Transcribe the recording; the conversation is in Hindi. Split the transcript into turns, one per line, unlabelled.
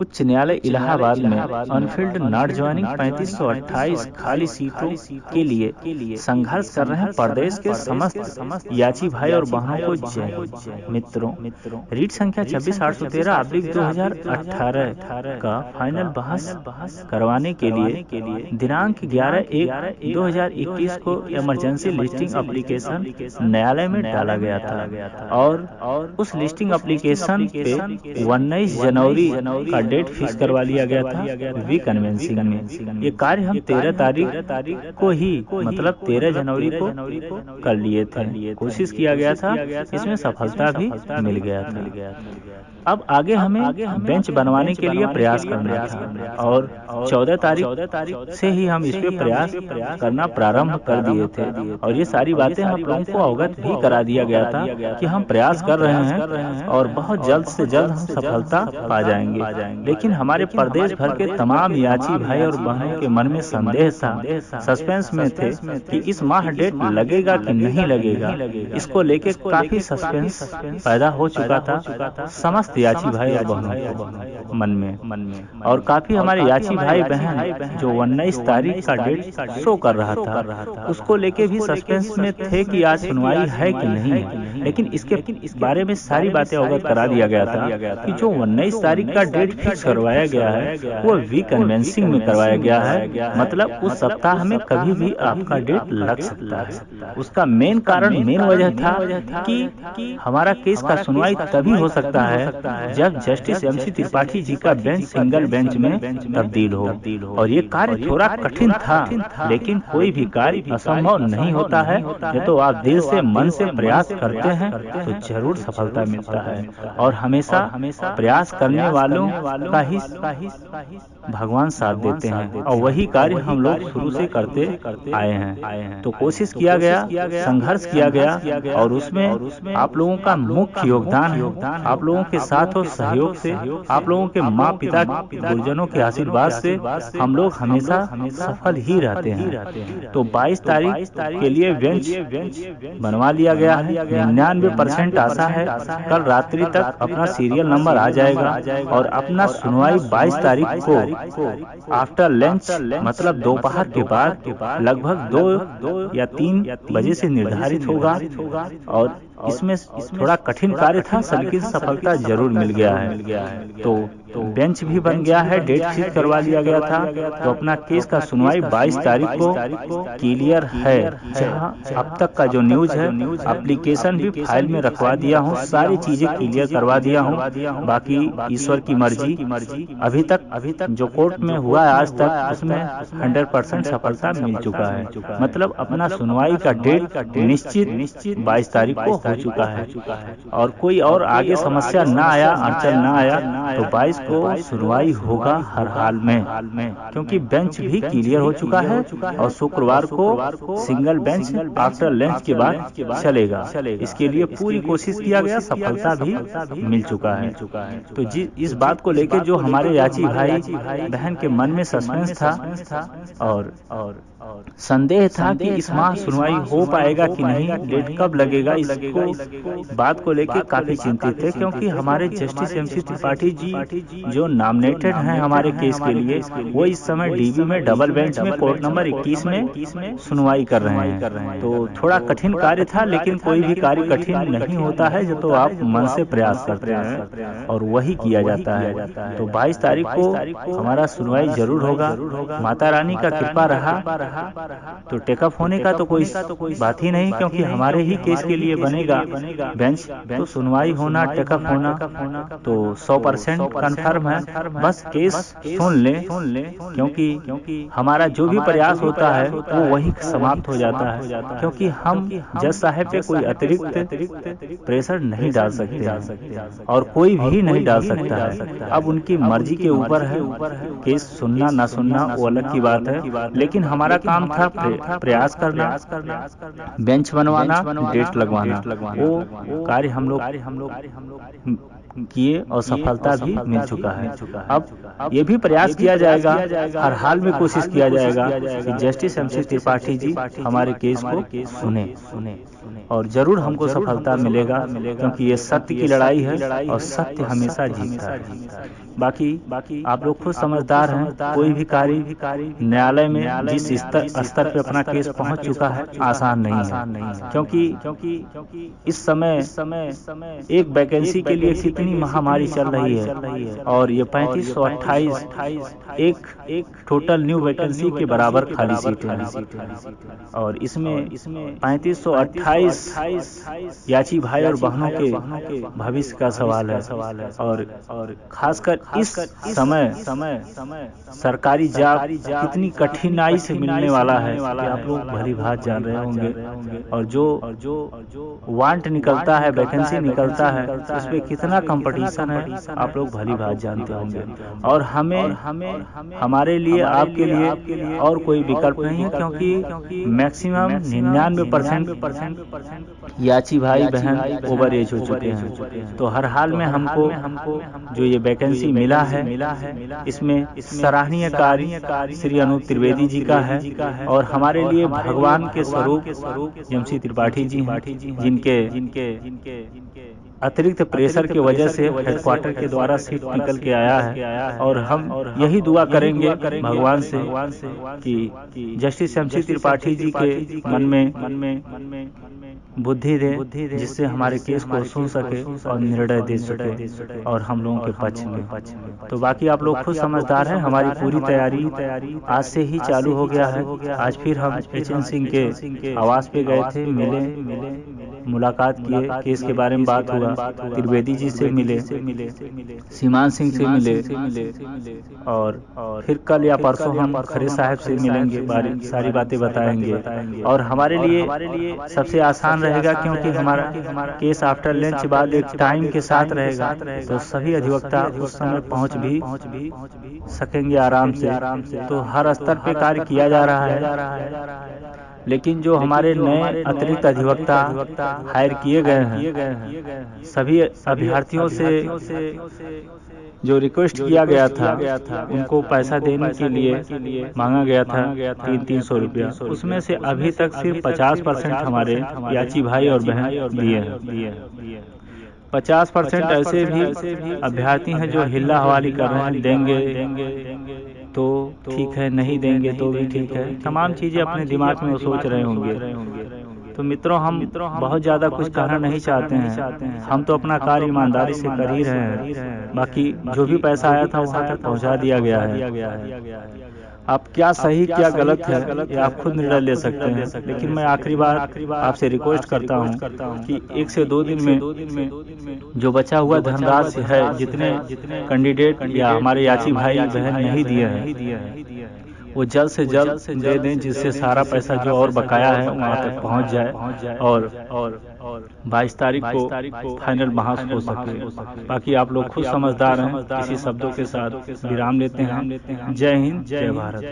उच्च न्यायालय इलाहाबाद में अनफिल्ड नॉट ज्वाइनिंग 3528 खाली सीटों के लिए संघर्ष कर रहे हैं प्रदेश के समस्त याची भाई और बहनों को जय। मित्रों, रीट संख्या 26/813/2018 का फाइनल बहस करवाने के लिए दिनांक 11/1/2021 को इमरजेंसी लिस्टिंग एप्लीकेशन न्यायालय में डाला गया था और उस लिस्टिंग एप्लीकेशन पे 19 जनवरी का डेट फिक्स करवा लिया गया था वी कन्वेंसिंग में। ये कार्य हम 13 तारीख को ही मतलब 13 जनवरी को कर लिए थे। कोशिश किया गया था, इसमें सफलता भी मिल गया था। अब आगे हमें बेंच बनवाने के लिए प्रयास करना था और 14 तारीख से ही हम इस पे प्रयास करना प्रारंभ कर दिए थे और ये सारी बातें हम लोगों को अवगत भी करा दिया गया था कि हम प्रयास कर रहे हैं और बहुत जल्द से जल्द हम सफलता पा जाएंगे। लेकिन हमारे प्रदेश भर के तमाम याची भाई और बहनों के मन में संदेह था, सस्पेंस में थे कि इस माह डेट लगेगा कि नहीं लगेगा। इसको लेके काफी सस्पेंस पैदा हो चुका था समस्त याची भाई और बहनों को मन में और काफी हमारे याची भाई बहन जो 19 तारीख का डेट शो कर रहा था उसको लेके भी सस्पेंस में थे कि आज सुनवाई है कि नहीं। लेकिन इसके बारे में सारी बातें अवगत करा दिया गया था कि जो 19 तारीख का डेट फिक्स करवाया गया है वो वी कन्वेंसिंग में करवाया गया है, मतलब उस सप्ताह में कभी भी आपका डेट लग सकता है। उसका मेन वजह था कि हमारा केस का सुनवाई तभी हो सकता है जब जस्टिस MC त्रिपाठी जी का बेंच सिंगल बेंच में तब्दील हो। और ये कार्य थोड़ा कठिन था, लेकिन कोई भी कार्य असंभव नहीं होता है। ये तो आप दिल से मन से प्रयास करते हैं तो जरूर सफलता मिलता है और हमेशा प्रयास करने वालों का ही भगवान साथ देते हैं और वही कार्य हम लोग शुरू से करते आए हैं। तो कोशिश किया गया, संघर्ष किया गया और उसमें आप लोगों का मुख्य योगदान है। आप लोगों के साथ और सहयोग से, आप लोगों के माँ पिता गुरुजनों के आशीर्वाद से हम लोग हमेशा सफल ही रहते हैं। तो 22 तारीख के लिए बेंच बनवा लिया गया है। 99% आशा है कल रात्रि तक अपना सीरियल नंबर आ जाएगा और अपना सुनवाई 22 तारीख को आफ्टर लंच मतलब दोपहर के बाद लगभग 2 या 3 बजे से निर्धारित होगा। और इसमें थोड़ा कठिन कार्य था, लेकिन सफलता जरूर मिल गया है। तो बेंच भी बन गया है, डेट फिक्स करवा लिया गया था। तो अपना केस का सुनवाई 22 तारीख को क्लियर है। जहां अब तक का जो न्यूज है, एप्लीकेशन भी फाइल में रखवा दिया हूँ, सारी चीजें क्लियर करवा दिया हूँ। बाकी ईश्वर की मर्जी। अभी तक जो कोर्ट में हुआ है आज तक, उसमें 100% सफलता मिल चुका है। मतलब अपना सुनवाई का डेट निश्चित 22 तारीख को हो चुका है और कोई और आगे समस्या ना आया, अड़चन ना आया तो 22 को सुनवाई होगा हर हाल में, क्योंकि बेंच भी क्लियर हो चुका है और शुक्रवार को सिंगल बेंच आफ्टर लंच के बाद चलेगा। इसके लिए पूरी कोशिश किया गया, सफलता भी मिल चुका है। तो इस बात को लेकर जो हमारे याची भाई बहन के मन में सस्पेंस था और संदेह था कि इस माह सुनवाई हो पाएगा कि नहीं, डेट कब लगेगा, इसको बात को लेकर काफी चिंतित थे। क्योंकि हमारे जस्टिस MC त्रिपाठी जी जो नॉमिनेटेड हैं हमारे केस के लिए, वो इस समय DB में डबल बेंच में कोर्ट नंबर 21 में सुनवाई कर रहे हैं। तो थोड़ा कठिन कार्य था, लेकिन कोई भी कार्य कठिन नहीं होता है जो तो आप मन से प्रयास करते हैं और वही किया जाता है। तो 22 तारीख को हमारा सुनवाई जरूर होगा। माता रानी का कृपा रहा तो टेकअप होने का तो कोई बात ही नहीं, क्योंकि हमारे ही केस के लिए बनेगा बेंच। तो सुनवाई होना, टेकअप होना तो 100% कन्फर्म है। बस केस सुन ले, क्योंकि हमारा जो भी प्रयास होता है वो वही समाप्त हो जाता है, क्योंकि हम जज साहब पे कोई अतिरिक्त प्रेशर नहीं डाल सकते और कोई भी नहीं डाल सकता है। अब उनकी मर्जी के ऊपर है, केस सुनना ना सुनना वो अलग की बात है। लेकिन हमारा काम था प्रयास करना, बेंच बनवाना, डेट लगवाना। वो कार्य हम लोग किए और सफलता भी मिल चुका है। अब ये भी प्रयास किया जाएगा, हर हाल में कोशिश किया जाएगा कि जस्टिस MC त्रिपाठी जी हमारे केस को सुने और जरूर हमको सफलता मिलेगा, क्योंकि ये सत्य की लड़ाई है और सत्य हमेशा जीतता है। बाकी आप लोग खुद समझदार हैं। कोई भी कार्य न्यायालय में जिस स्तर पे अपना केस पहुंच चुका है, आसान नहीं है, क्योंकि इस समय एक वैकेंसी के लिए कितनी महामारी चल रही है, और ये 3528 एक टोटल न्यू वैकेंसी के बराबर खाली सीटें हैं। और इसमें 3528 याची भाई और बहनों के भविष्य का सवाल है। और खासकर इस समय सरकारी जॉब कितनी कठिनाई से मिलने वाला है कि आप लोग भली भांति जान रहे होंगे। और जो वांट निकलता है, वैकेंसी निकलता है, उस पर कितना कंपटीशन है आप लोग भली भांति जानते होंगे। और हमारे लिए, आपके लिए और कोई विकल्प नहीं है, क्योंकि मैक्सिमम 99% याची भाई बहन ओवर एज हो चुके हैं। तो हर हाल में हमको जो ये वैकेंसी मिला है, इसमें सराहनीय कार्य श्री अनूप त्रिवेदी जी का है। और हमारे लिए भगवान के स्वरूप जमशी त्रिपाठी जी हैं, जिनके अतिरिक्त प्रेशर की वजह से हेडक्वार्टर के द्वारा सीट निकल के आया है। और हम यही दुआ करेंगे भगवान से कि जस्टिस जमशी त्रिपाठी जी के मन में बुद्धि दे, जिससे हमारे केस को सुन सके और निर्णय दे सके और हम लोगों के पक्ष में। तो बाकी आप लोग खुद समझदार हैं। हमारी पूरी तैयारी आज से ही चालू हो गया है। आज फिर हम एच.एन. सिंह के आवास पे गए थे, मिले, मुलाकात किए, केस के बारे में बात हुआ, त्रिवेदी जी से मिले, सीमान सिंह से मिले, और फिर कल या परसों हम खरे साहब से मिलेंगे, सारी बातें बताएंगे। और हमारे लिए सबसे आसान रहेगा, क्योंकि हमारा केस आफ्टर लंच बाद एक टाइम के साथ रहेगा, तो सभी अधिवक्ता उस समय पहुंच भी सकेंगे आराम से। तो हर स्तर पे कार्य किया जा रहा है। लेकिन जो हमारे नए अतिरिक्त अधिवक्ता हायर किए गए हैं, सभी अभ्यर्थियों से जो रिक्वेस्ट किया गया था, उनको पैसा देने के लिए मांगा गया था 300 रुपया। उसमें से अभी तक सिर्फ 50% हमारे याची भाई और बहन दिए हैं। 50% ऐसे भी अभ्यर्थी हैं जो हिल्ला हवाली कर रहे हैं, देंगे तो ठीक है, नहीं देंगे तो भी ठीक है। तमाम चीजें अपने दिमाग में वो सोच रहे होंगे। तो मित्रों, हम बहुत ज़्यादा कुछ कहना नहीं चाहते हैं। हम तो अपना कार्य ईमानदारी से कर ही रहे हैं। बाकी जो भी पैसा आया था वहाँ तक पहुँचा दिया गया है। अब क्या सही क्या गलत है, ये आप खुद निर्णय ले सकते हैं। लेकिन मैं आखिरी बार आपसे रिक्वेस्ट करता हूँ कि 1 से 2 दिन में जो बचा हुआ धनराशि है, जितने कैंडिडेट या हमारे याची भाई बहन नहीं दिए हैं, वो जल्द से जल्द दे दें, जिससे सारा पैसा जो और बकाया है वहाँ तक पहुँच जाए और 22 तारीख को फाइनल बहस हो सके। बाकी आप लोग खुद समझदार हैं। इसी शब्दों के साथ विराम लेते हैं। जय हिंद, जय भारत।